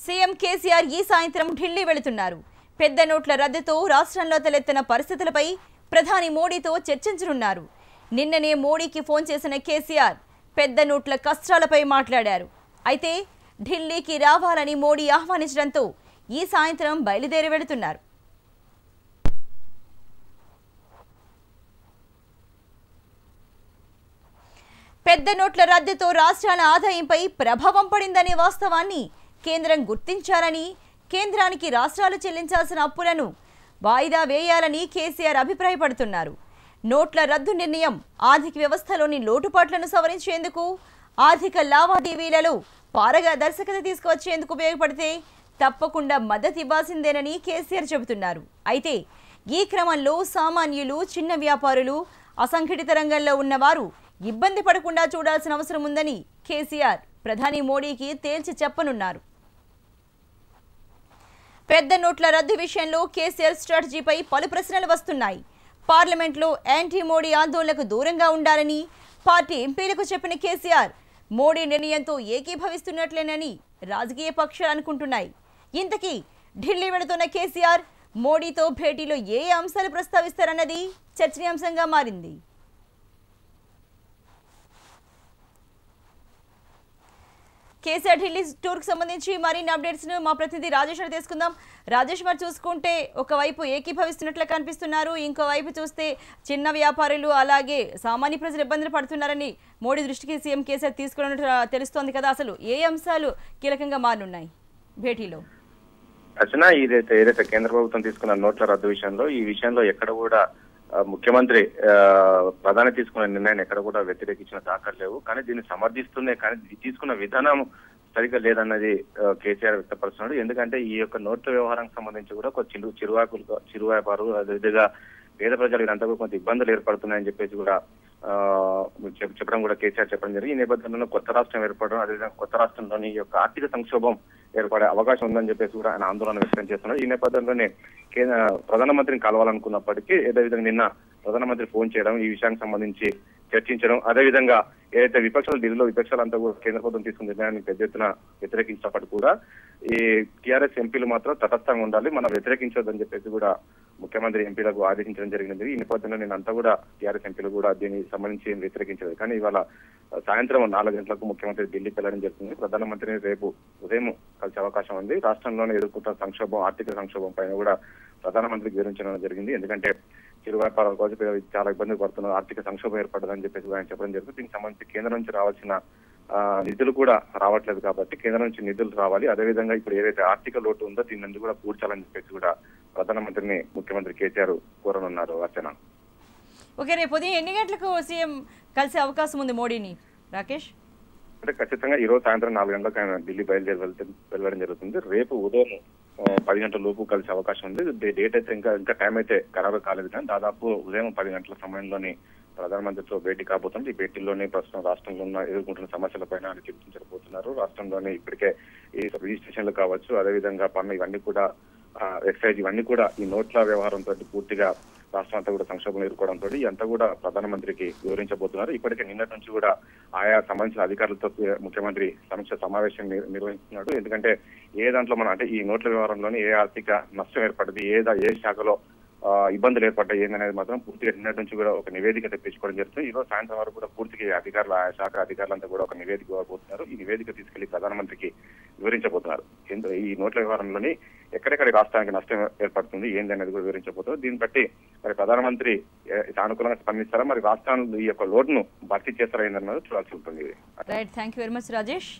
CM KCR ఈ సాయంత్రం ఢిల్లీ వెళుతున్నారు. పెద్ద నోట్ల రద్దుతో రాష్ట్రంలో తలెత్తిన పరిస్థితులపై ప్రధాని మోడీతో చర్చించనున్నారు. నిన్ననే మోడీకి ఫోన్ చేసిన కేసీఆర్ పెద్ద నోట్ల కష్టాలపై మాట్లాడారు. అయితే ఢిల్లీకి రావాలని మోడీ ఆహ్వానించడంతో ఈ సాయంత్రం బయలుదేరి వెళుతున్నారు. పెద్ద నోట్ల రద్దుతో రాష్ట్రాల ఆదాయంపై ప్రభావం పడిందనే వాస్తవాన్ని కేంద్రం గుర్తించాలని, కేంద్రానికి రాష్ట్రాలు చెల్లించాల్సిన అప్పులను వాయిదా వేయాలని కేసీఆర్ అభిప్రాయపడుతున్నారు. నోట్ల రద్దు నిర్ణయం ఆర్థిక వ్యవస్థలోని లోటుపాట్లను సవరించేందుకు, ఆర్థిక లావాదేవీలలో పారదర్శకత తీసుకువచ్చేందుకు ఉపయోగపడితే తప్పకుండా మద్దతు ఇవ్వాల్సిందేనని కేసీఆర్ చెబుతున్నారు. అయితే ఈ క్రమంలో సామాన్యులు, చిన్న వ్యాపారులు, అసంఘటిత రంగంలో ఉన్నవారు ఇబ్బంది పడకుండా చూడాల్సిన అవసరం ఉందని కేసీఆర్ ప్రధాని మోడీకి తేల్చి చెప్పనున్నారు. పెద్ద నోట్ల రద్దు విషయంలో కేసీఆర్ స్ట్రాటజీపై పలు ప్రశ్నలు వస్తున్నాయి. పార్లమెంట్లో యాంటీ మోడీ ఆందోళనకు దూరంగా ఉండాలని పార్టీ ఎంపీలకు చెప్పిన కేసీఆర్ మోడీ నిర్ణయంతో ఏకీభవిస్తున్నట్లేనని రాజకీయ పక్షాలు అనుకుంటున్నాయి. ఇంతకీ ఢిల్లీ వెళుతున్న కేసీఆర్ మోడీతో భేటీలో ఏ అంశాలు ప్రస్తావిస్తారన్నది చర్చనీయాంశంగా మారింది. కేసీఆర్ ఢిల్లీ టూర్కి సంబంధించి మరిన్ని అప్డేట్స్ ను మా ప్రతినిధి రాజేష్ తీసుకుందాం. రాజేష్, మరి చూసుకుంటే ఒకవైపు ఏకీభవిస్తున్నట్లు కనిపిస్తున్నారు, ఇంకోవైపు చూస్తే చిన్న వ్యాపారులు అలాగే సామాన్య ప్రజలు ఇబ్బందులు పడుతున్నారని మోడీ దృష్టికి సీఎం కేసీఆర్ తీసుకున్నట్టు తెలుస్తోంది కదా. అసలు ఏ అంశాలు కీలకంగా మారనున్నాయి భేటీలో? అర్చన, ఏదైతే కేంద్ర ప్రభుత్వం తీసుకున్న నోట్ల రద్దు విషయంలో, ఈ విషయంలో ఎక్కడ కూడా ముఖ్యమంత్రి ప్రధాని తీసుకున్న నిర్ణయాన్ని ఎక్కడ కూడా వ్యతిరేకించిన దాఖలు లేవు. కానీ దీన్ని సమర్థిస్తూనే, కానీ తీసుకున్న విధానం సరిగ్గా లేదన్నది కేసీఆర్ వ్యక్తపరుస్తున్నాడు. ఎందుకంటే ఈ యొక్క నోట్ల వ్యవహారానికి సంబంధించి కూడా ఒక చిరు వ్యాపారులు, అదేవిధంగా పేద ప్రజలు ఇదంతా కూడా కొంత ఇబ్బందులు ఏర్పడుతున్నాయని చెప్పేసి కూడా చెప్పడం కూడా కేసీఆర్ చెప్పడం జరిగింది. ఈ నేపథ్యంలో కొత్త రాష్ట్రం ఏర్పడడం, అదేవిధంగా కొత్త రాష్ట్రంలోని ఈ యొక్క ఆర్థిక సంక్షోభం ఏర్పడే అవకాశం ఉందని చెప్పేసి కూడా ఆయన ఆందోళన వ్యక్తం చేస్తున్నారు. ఈ నేపథ్యంలోనే ప్రధానమంత్రిని కలవాలనుకున్నప్పటికీ అదేవిధంగా నిన్న ప్రధానమంత్రి ఫోన్ చేయడం, ఈ విషయానికి సంబంధించి చర్చించడం, అదేవిధంగా ఏదైతే విపక్షాలు ఢిల్లీలో విపక్షాలంతా కూడా కేంద్ర ప్రభుత్వం తీసుకున్న నిర్ణయాన్ని పెద్ద ఎత్తున వ్యతిరేకించినప్పటికీ కూడా ఈ టీఆర్ఎస్ ఎంపీలు మాత్రం తటస్థంగా ఉండాలి, మనం వ్యతిరేకించొద్దని చెప్పేసి కూడా ముఖ్యమంత్రి ఎంపీలకు ఆదేశించడం జరిగింది. ఈ నేపథ్యంలో నేనంతా కూడా టీఆర్ఎస్ ఎంపీలు కూడా దీనికి సంబంధించి వ్యతిరేకించలేదు. కానీ ఇవాళ సాయంత్రం 4 గంటలకు ముఖ్యమంత్రి ఢిల్లీకి వెళ్లడం జరుగుతుంది. ప్రధానమంత్రిని రేపు ఉదయం కలిసే అవకాశం ఉంది. రాష్ట్రంలోనే ఎదుర్కొంటున్న సంక్షోభం, ఆర్థిక సంక్షోభం పైన కూడా ప్రధానమంత్రికి వివరించడం జరిగింది. ఎందుకంటే చిరు వ్యాపారాల కోసం చాలా ఇబ్బందులు పడుతున్నారు, ఆర్థిక సంక్షోభం ఏర్పడదని చెప్పేసి ఆయన చెప్పడం జరుగుతుంది. దీనికి సంబంధించి కేంద్రం నుంచి రావాల్సిన నిధులు కూడా రావట్లేదు కాబట్టి కేంద్రం నుంచి నిధులు రావాలి. అదేవిధంగా ఇప్పుడు ఏదైతే ఆర్థిక లోటు ఉందో దీన్ని కూడా పూడ్చాలని చెప్పేసి కూడా ప్రధానమంత్రిని ముఖ్యమంత్రి కేసీఆర్ కోరనున్నారు. అర్చన, ఓకే, రేపు ఉదయం ఎన్ని గంటలకు సీఎం కలిసే అవకాశం ఉంది మోడీని? రాకేష్, అంటే ఖచ్చితంగా ఈ రోజు సాయంత్రం 4 గంటలకు ఆయన ఢిల్లీ వెళ్ళడం జరుగుతుంది. రేపు ఉదయం 10 గంటల లోపు కలిసే అవకాశం ఉంది. డేట్ అయితే ఇంకా టైం అయితే ఖరారు కాలేదు, కానీ దాదాపు ఉదయం 10 గంటల సమయంలోని ప్రధానమంత్రితో భేటీ కాబోతుంది. ఈ భేటీలోనే ప్రస్తుతం రాష్ట్రంలో ఎదుర్కొంటున్న సమస్యలపైన ఆయన చర్చించబోతున్నారు. రాష్ట్రంలోనే ఇప్పటికే ఈ రిజిస్ట్రేషన్లు కావచ్చు, అదేవిధంగా పన్ను, ఇవన్నీ కూడా ఎక్సైజ్, ఇవన్నీ కూడా ఈ నోట్ల వ్యవహారంతో పూర్తిగా రాష్ట్రం అంతా కూడా సంక్షోభం ఎదుర్కోవడంతో ఇదంతా కూడా ప్రధానమంత్రికి వివరించబోతున్నారు. ఇప్పటికే నిన్నటి నుంచి కూడా ఆయా సంబంధించిన అధికారులతో ముఖ్యమంత్రి సమీక్ష సమావేశం నిర్వహిస్తున్నాడు. ఎందుకంటే ఏ దాంట్లో మనం అంటే ఈ నోట్ల వ్యవహారంలోనే ఏ ఆర్థిక నష్టం ఏర్పడింది, ఏ శాఖలో ఇబ్బందులు ఏర్పడ్డాయి ఏందనేది మాత్రం పూర్తిగా నిన్నటి నుంచి కూడా ఒక నివేదిక తెప్పించుకోవడం జరుగుతుంది. ఈ రోజు సాయంత్రం వరకు కూడా పూర్తిగా అధికారులు, ఆ శాఖ అధికారులంతా కూడా ఒక నివేదిక ఇవ్వబోతున్నారు. ఈ నివేదిక తీసుకెళ్లి ప్రధానమంత్రికి వివరించబోతున్నారు. ఈ నోట్ల వ్యవహారంలోని ఎక్కడెక్కడ రాష్ట్రానికి నష్టం ఏర్పడుతుంది ఏంది అనేది కూడా వివరించబోతున్నారు. దీన్ని బట్టి మరి ప్రధానమంత్రి సానుకూలంగా స్పందిస్తారా, మరి రాష్ట్రాలు ఈ యొక్క లోటును భర్తీ చేస్తారా ఏందన్నది చూడాల్సి ఉంటుంది. Right, thank you very much Rajesh.